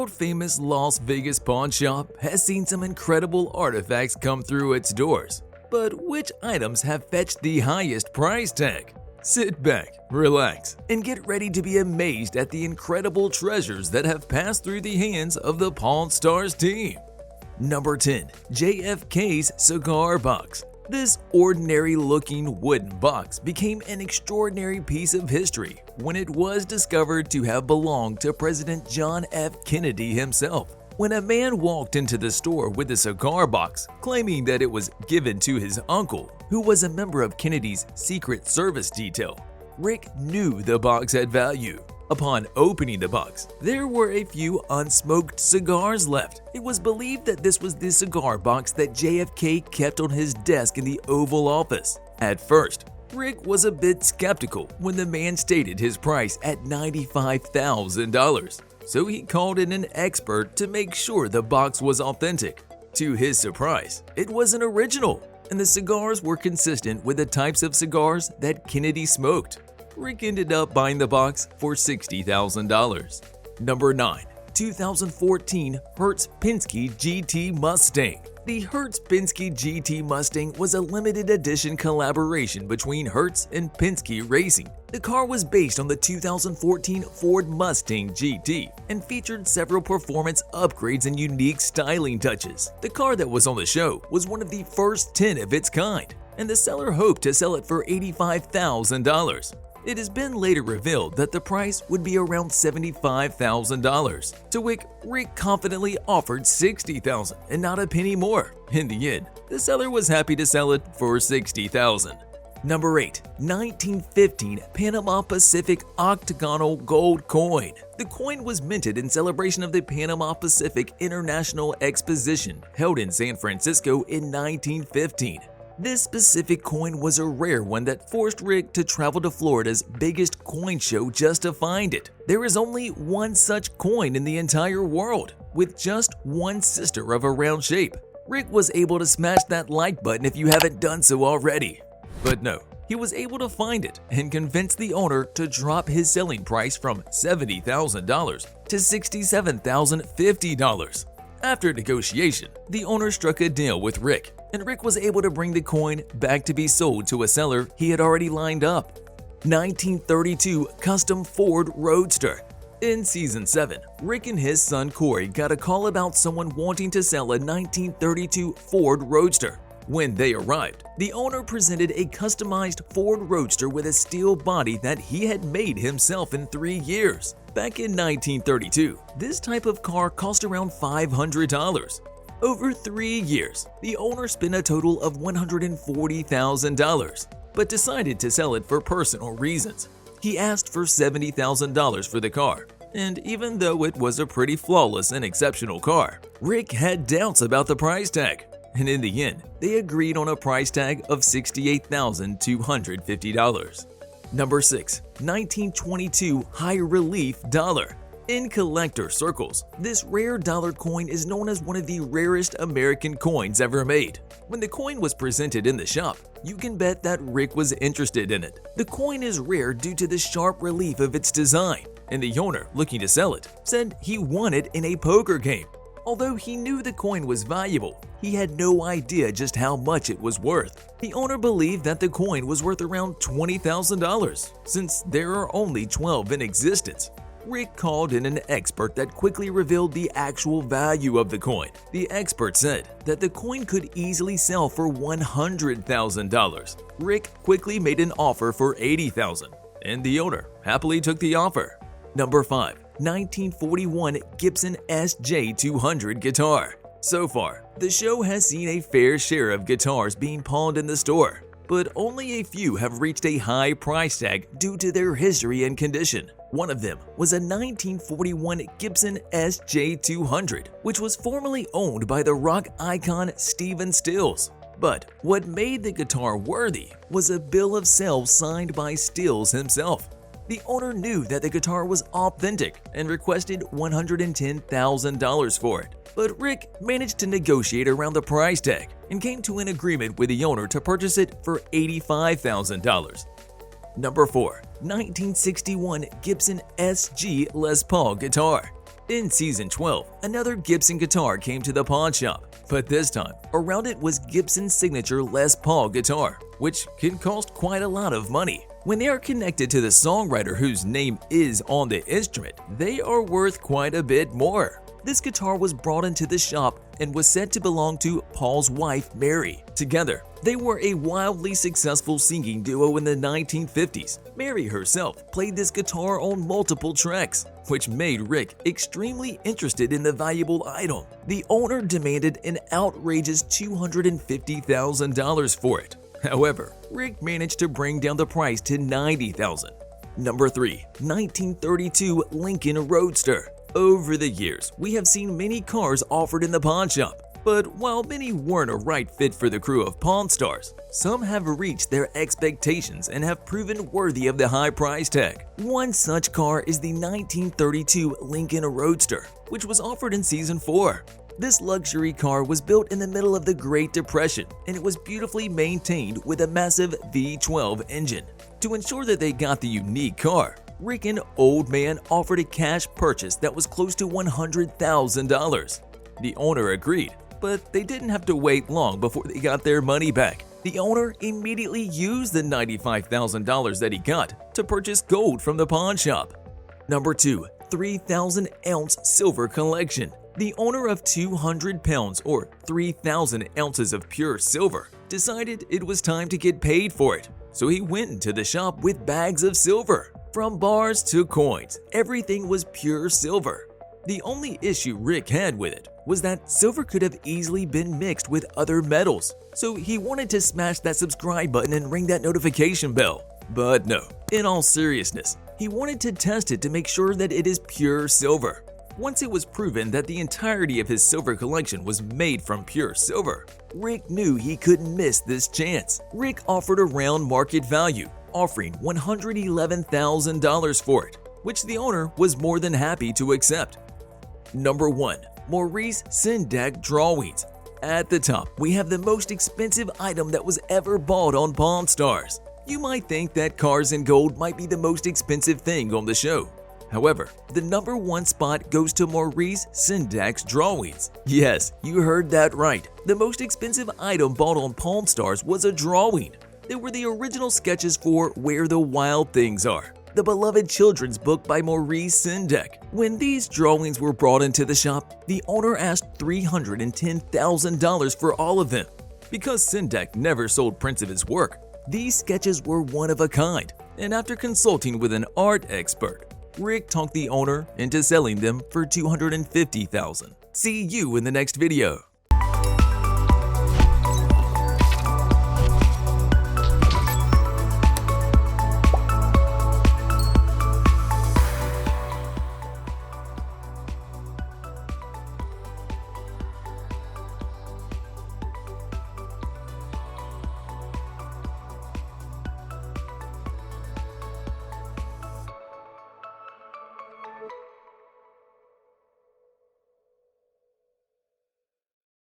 world-famous Las Vegas pawn shop has seen some incredible artifacts come through its doors. But which items have fetched the highest price tag? Sit back, relax, and get ready to be amazed at the incredible treasures that have passed through the hands of the Pawn Stars team. Number 10. JFKs Cigar Box. This ordinary-looking wooden box became an extraordinary piece of history when it was discovered to have belonged to President John F. Kennedy himself. When a man walked into the store with a cigar box, claiming that it was given to his uncle, who was a member of Kennedy's Secret Service detail, Rick knew the box had value. Upon opening the box, there were a few unsmoked cigars left. It was believed that this was the cigar box that JFK kept on his desk in the Oval Office. At first, Rick was a bit skeptical when the man stated his price at $95,000, so he called in an expert to make sure the box was authentic. To his surprise, it was an original, and the cigars were consistent with the types of cigars that Kennedy smoked. Rick ended up buying the box for $60,000. Number 9. 2014 Hertz-Penske GT Mustang. The Hertz-Penske GT Mustang was a limited edition collaboration between Hertz and Penske Racing. The car was based on the 2014 Ford Mustang GT and featured several performance upgrades and unique styling touches. The car that was on the show was one of the first 10 of its kind, and the seller hoped to sell it for $85,000. It has been later revealed that the price would be around $75,000, to which Rick confidently offered $60,000 and not a penny more. In the end, the seller was happy to sell it for $60,000. Number 8. 1915 Panama Pacific Octagonal Gold Coin. The coin was minted in celebration of the Panama Pacific International Exposition held in San Francisco in 1915. This specific coin was a rare one that forced Rick to travel to Florida's biggest coin show just to find it. There is only one such coin in the entire world, with just one sister of a round shape. Rick was able to smash that like button if you haven't done so already. But no, he was able to find it and convince the owner to drop his selling price from $70,000 to $67,050. After negotiation, the owner struck a deal with Rick, and Rick was able to bring the coin back to be sold to a seller he had already lined up. 1932 Custom Ford Roadster. In Season 7, Rick and his son Corey got a call about someone wanting to sell a 1932 Ford Roadster. When they arrived, the owner presented a customized Ford Roadster with a steel body that he had made himself in 3 years. Back in 1932, this type of car cost around $500. Over 3 years, the owner spent a total of $140,000, but decided to sell it for personal reasons. He asked for $70,000 for the car, and even though it was a pretty flawless and exceptional car, Rick had doubts about the price tag. And in the end, they agreed on a price tag of $68,250. Number 6. 1922 High Relief Dollar. In collector circles, this rare dollar coin is known as one of the rarest American coins ever made. When the coin was presented in the shop, you can bet that Rick was interested in it. The coin is rare due to the sharp relief of its design, and the owner, looking to sell it, said he won it in a poker game. Although he knew the coin was valuable, he had no idea just how much it was worth. The owner believed that the coin was worth around $20,000, since there are only 12 in existence. Rick called in an expert that quickly revealed the actual value of the coin. The expert said that the coin could easily sell for $100,000. Rick quickly made an offer for $80,000, and the owner happily took the offer. Number 5. 1941 Gibson SJ200 guitar. So far, the show has seen a fair share of guitars being pawned in the store, but only a few have reached a high price tag due to their history and condition. One of them was a 1941 Gibson SJ200, which was formerly owned by the rock icon Stephen Stills. But what made the guitar worthy was a bill of sale signed by Stills himself. The owner knew that the guitar was authentic and requested $110,000 for it, but Rick managed to negotiate around the price tag and came to an agreement with the owner to purchase it for $85,000. Number 4. 1961 Gibson SG Les Paul guitar. In Season 12, another Gibson guitar came to the pawn shop, but this time, around it was Gibson's signature Les Paul guitar, which can cost quite a lot of money. When they are connected to the songwriter whose name is on the instrument, they are worth quite a bit more. This guitar was brought into the shop and was said to belong to Paul's wife, Mary. Together, they were a wildly successful singing duo in the 1950s. Mary herself played this guitar on multiple tracks, which made Rick extremely interested in the valuable item. The owner demanded an outrageous $250,000 for it. However, Rick managed to bring down the price to $90,000. Number 3. 1932 Lincoln Roadster. Over the years, we have seen many cars offered in the pawn shop, but while many weren't a right fit for the crew of Pawn Stars, some have reached their expectations and have proven worthy of the high price tag. One such car is the 1932 Lincoln Roadster, which was offered in Season 4. This luxury car was built in the middle of the Great Depression, and it was beautifully maintained with a massive V12 engine. To ensure that they got the unique car, Rick and Old Man offered a cash purchase that was close to $100,000. The owner agreed, but they didn't have to wait long before they got their money back. The owner immediately used the $95,000 that he got to purchase gold from the pawn shop. Number 2. 3,000-ounce silver collection. The owner of 200 pounds or 3,000 ounces of pure silver decided it was time to get paid for it, so he went into the shop with bags of silver. From bars to coins, everything was pure silver. The only issue Rick had with it was that silver could have easily been mixed with other metals, so he wanted to smash that subscribe button and ring that notification bell. But no, in all seriousness, he wanted to test it to make sure that it is pure silver. Once it was proven that the entirety of his silver collection was made from pure silver, Rick knew he couldn't miss this chance. Rick offered around market value, offering $111,000 for it, which the owner was more than happy to accept. Number 1. Maurice Sendak drawings. At the top, we have the most expensive item that was ever bought on Pawn Stars. You might think that cars in gold might be the most expensive thing on the show. However, the number 1 spot goes to Maurice Sendak's drawings. Yes, you heard that right. The most expensive item bought on Pawn Stars was a drawing. They were the original sketches for Where the Wild Things Are, the beloved children's book by Maurice Sendak. When these drawings were brought into the shop, the owner asked $310,000 for all of them. Because Sendak never sold prints of his work, these sketches were one of a kind, and after consulting with an art expert, Rick talked the owner into selling them for $250,000. See you in the next video.